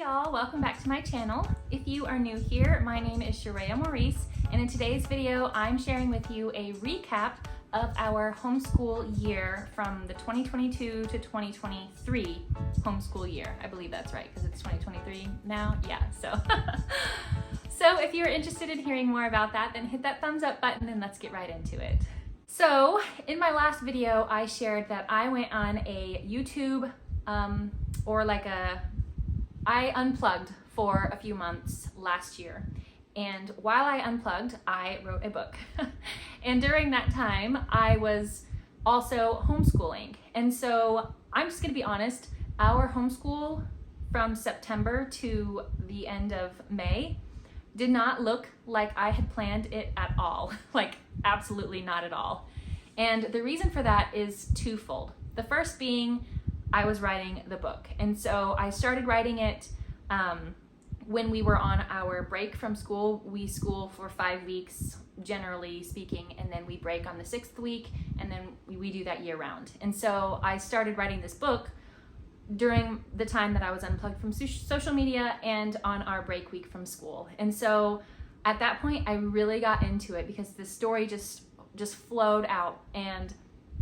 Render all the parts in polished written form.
y'all, welcome back to my channel. If you are new here, my name is Sharaya Maurice, and in today's video I'm sharing with you a recap of our homeschool year from the 2022 to 2023 homeschool year. I believe that's right because it's 2023 now. Yeah, so so if you're interested in hearing more about that, then hit that thumbs up button and let's get right into it. So in my last video I shared that I went on a YouTube I unplugged for a few months last year, and while I unplugged, I wrote a book. And during that time, I was also homeschooling. And so I'm just gonna be honest, our homeschool from September to the end of May did not look like I had planned it at all. Like, absolutely not at all. And the reason for that is twofold. The first being, I was writing the book. And so I started writing it when we were on our break from school. We school for 5 weeks, generally speaking, and then we break on the 6th week, and then we do that year round. And so I started writing this book during the time that I was unplugged from social media and on our break week from school. And so at that point, I really got into it because the story just flowed out. And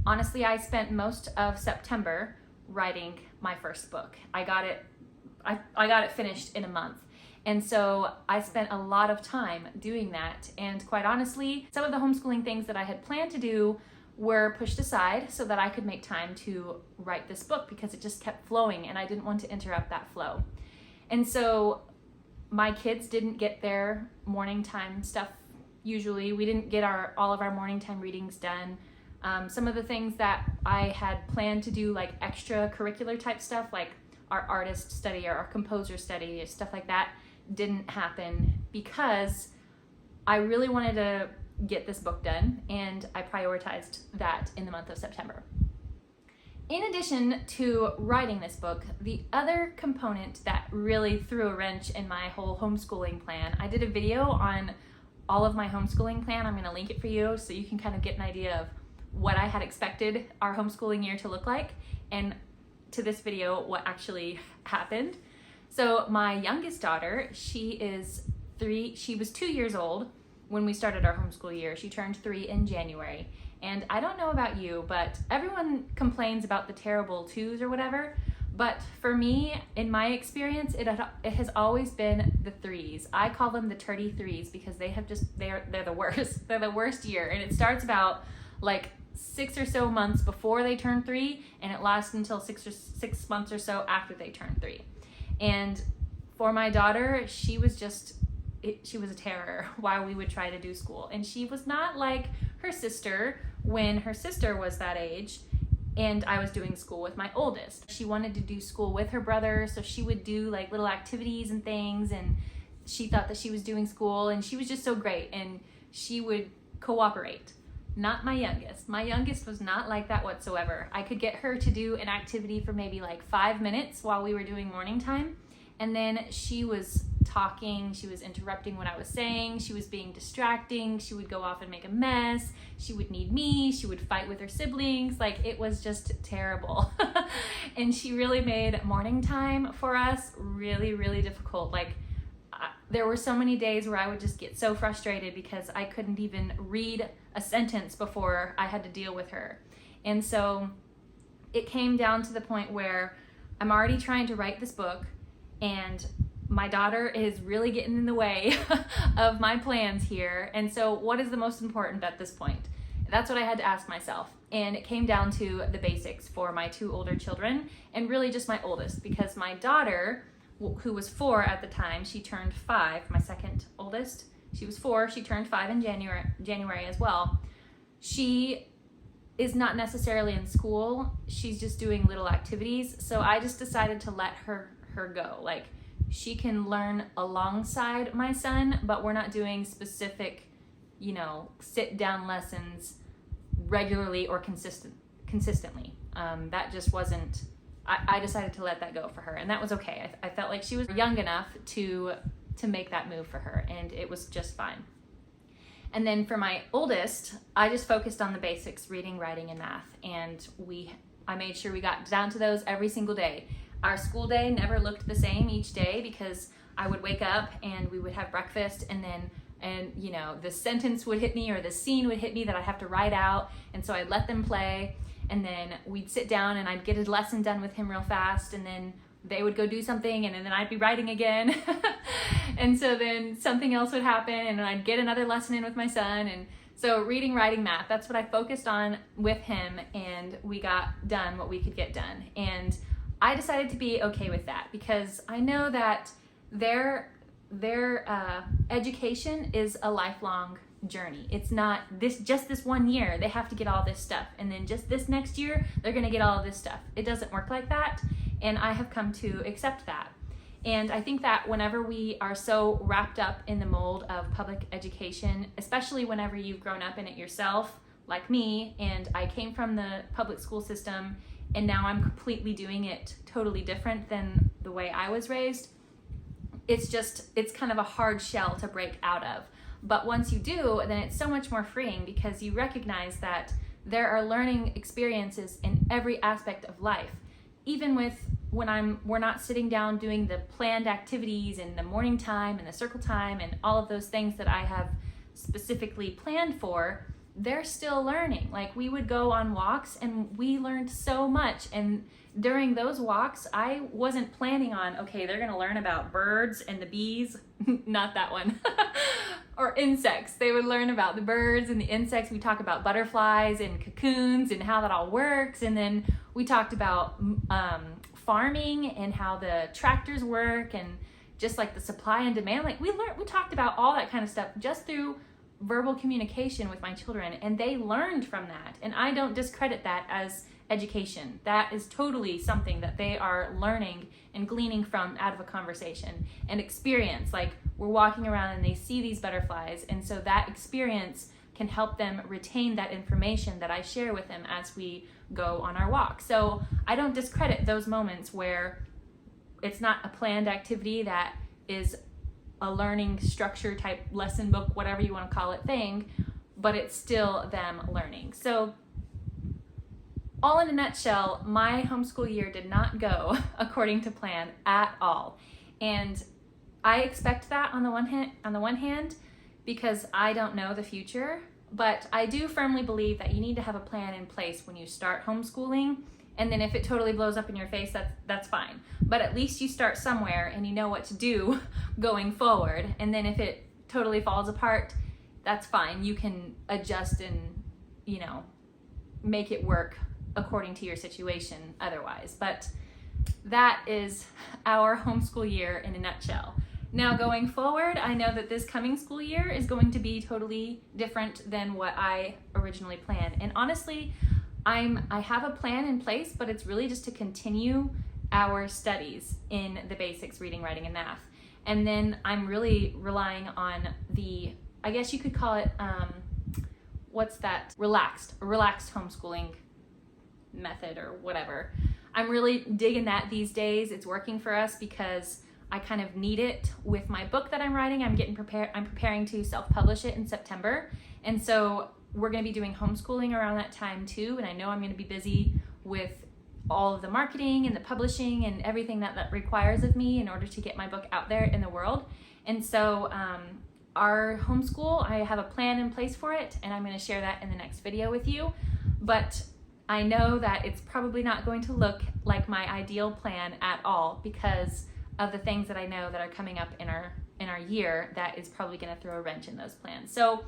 honestly, I spent most of September writing my first book. I got it finished in a month. And so I spent a lot of time doing that. And quite honestly, some of the homeschooling things that I had planned to do were pushed aside so that I could make time to write this book because it just kept flowing and I didn't want to interrupt that flow. And so my kids didn't get their morning time stuff. Usually we didn't get all of our morning time readings done. Some of the things that I had planned to do, like extracurricular type stuff, like our artist study or our composer study, or stuff like that, didn't happen because I really wanted to get this book done, and I prioritized that in the month of September. In addition to writing this book, the other component that really threw a wrench in my whole homeschooling plan, I did a video on all of my homeschooling plan. I'm going to link it for you so you can kind of get an idea of what I had expected our homeschooling year to look like, and to this video, what actually happened. So my youngest daughter, she was 2 years old when we started our homeschool year. She turned 3 in January. And I don't know about you, but everyone complains about the terrible 2s or whatever. But for me, in my experience, it has always been the 3s. I call them the turdy 3s because they're the worst. They're the worst year. And it starts about like 6 or so months before they turn 3, and it lasts until 6 months or so after they turn 3. And for my daughter, she was a terror while we would try to do school. And she was not like her sister when her sister was that age and I was doing school with my oldest. She wanted to do school with her brother, so she would do like little activities and things, and she thought that she was doing school, and she was just so great, and she would cooperate. Not my youngest. My youngest was not like that whatsoever. I could get her to do an activity for maybe like 5 minutes while we were doing morning time, and then she was talking, she was interrupting what I was saying, she was being distracting, she would go off and make a mess, she would need me, she would fight with her siblings. Like, it was just terrible. And she really made morning time for us really, really difficult. Like, there were so many days where I would just get so frustrated because I couldn't even read a sentence before I had to deal with her. And so it came down to the point where I'm already trying to write this book, and my daughter is really getting in the way of my plans here. And so what is the most important at this point? That's what I had to ask myself. And it came down to the basics for my 2 older children, and really just my oldest, because my daughter, who was 4 at the time, she turned 5, my second oldest. She was 4, she turned 5 in January as well. She is not necessarily in school, she's just doing little activities. So I just decided to let her go. Like, she can learn alongside my son, but we're not doing specific, sit down lessons regularly or consistently. That just wasn't, I decided to let that go for her, and that was okay. I felt like she was young enough to make that move for her, and it was just fine. And then for my oldest, I just focused on the basics, reading, writing, and math, and I made sure we got down to those every single day. Our school day never looked the same each day because I would wake up and we would have breakfast, and you know, the sentence would hit me or the scene would hit me that I'd have to write out, and so I'd let them play, and then we'd sit down and I'd get a lesson done with him real fast, and then they would go do something, and then I'd be writing again. And so then something else would happen, and I'd get another lesson in with my son. And so reading, writing, math, that's what I focused on with him, and we got done what we could get done. And I decided to be okay with that because I know that their education is a lifelong journey. It's not just this one year they have to get all this stuff, and then just this next year they're going to get all of this stuff. It doesn't work like that, and I have come to accept that. And I think that whenever we are so wrapped up in the mold of public education, especially whenever you've grown up in it yourself, like me, and I came from the public school system, and now I'm completely doing it totally different than the way I was raised, it's kind of a hard shell to break out of. But once you do, then it's so much more freeing because you recognize that there are learning experiences in every aspect of life. Even with when we're not sitting down doing the planned activities and the morning time and the circle time and all of those things that I have specifically planned for, they're still learning. Like, we would go on walks and we learned so much, and during those walks I wasn't planning on, okay, they're gonna learn about birds and the bees. Not that one. Or insects. They would learn about the birds and the insects. We talk about butterflies and cocoons and how that all works, and then we talked about farming and how the tractors work, and just like the supply and demand. Like, we talked about all that kind of stuff just through verbal communication with my children, and they learned from that. And I don't discredit that as education. That is totally something that they are learning and gleaning from out of a conversation and experience. Like, we're walking around and they see these butterflies, and so that experience can help them retain that information that I share with them as we go on our walk. So I don't discredit those moments where it's not a planned activity that is a learning structure type lesson book, whatever you want to call it, thing, but it's still them learning. So all in a nutshell, my homeschool year did not go according to plan at all. And I expect that on the one hand, because I don't know the future, but I do firmly believe that you need to have a plan in place when you start homeschooling. And then if it totally blows up in your face, that's fine. But at least you start somewhere and you know what to do going forward. And then if it totally falls apart, that's fine. You can adjust and, you know, make it work according to your situation otherwise. But that is our homeschool year in a nutshell. Now, going forward, I know that this coming school year is going to be totally different than what I originally planned. And honestly, I have a plan in place, but it's really just to continue our studies in the basics, reading, writing, and math. And then I'm really relying on the, I guess you could call it, what's that? Relaxed homeschooling method or whatever. I'm really digging that these days. It's working for us because I kind of need it with my book that I'm writing. I'm preparing to self-publish it in September. And so we're going to be doing homeschooling around that time too. And I know I'm going to be busy with all of the marketing and the publishing and everything that requires of me in order to get my book out there in the world. And so our homeschool, I have a plan in place for it, and I'm going to share that in the next video with you. But I know that it's probably not going to look like my ideal plan at all because of the things that I know that are coming up in our year that is probably going to throw a wrench in those plans. So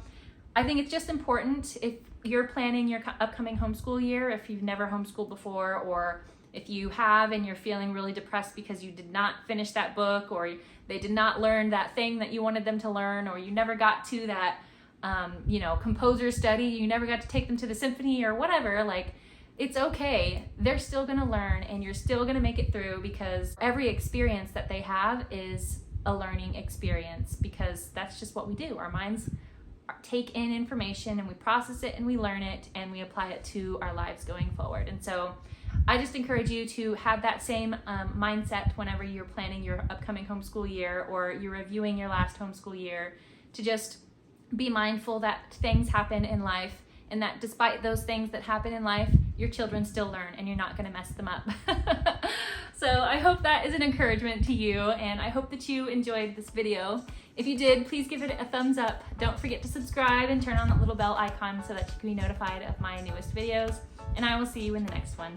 I think it's just important, if you're planning your upcoming homeschool year, if you've never homeschooled before, or if you have and you're feeling really depressed because you did not finish that book, or they did not learn that thing that you wanted them to learn, or you never got to that composer study, you never got to take them to the symphony or whatever, like, it's okay. They're still going to learn, and you're still going to make it through, because every experience that they have is a learning experience, because that's just what we do. Our minds take in information and we process it and we learn it and we apply it to our lives going forward. And so I just encourage you to have that same mindset whenever you're planning your upcoming homeschool year or you're reviewing your last homeschool year, to just be mindful that things happen in life, and that despite those things that happen in life, your children still learn and you're not going to mess them up. So I hope that is an encouragement to you, and I hope that you enjoyed this video. If you did, please give it a thumbs up. Don't forget to subscribe and turn on that little bell icon so that you can be notified of my newest videos, and I will see you in the next one.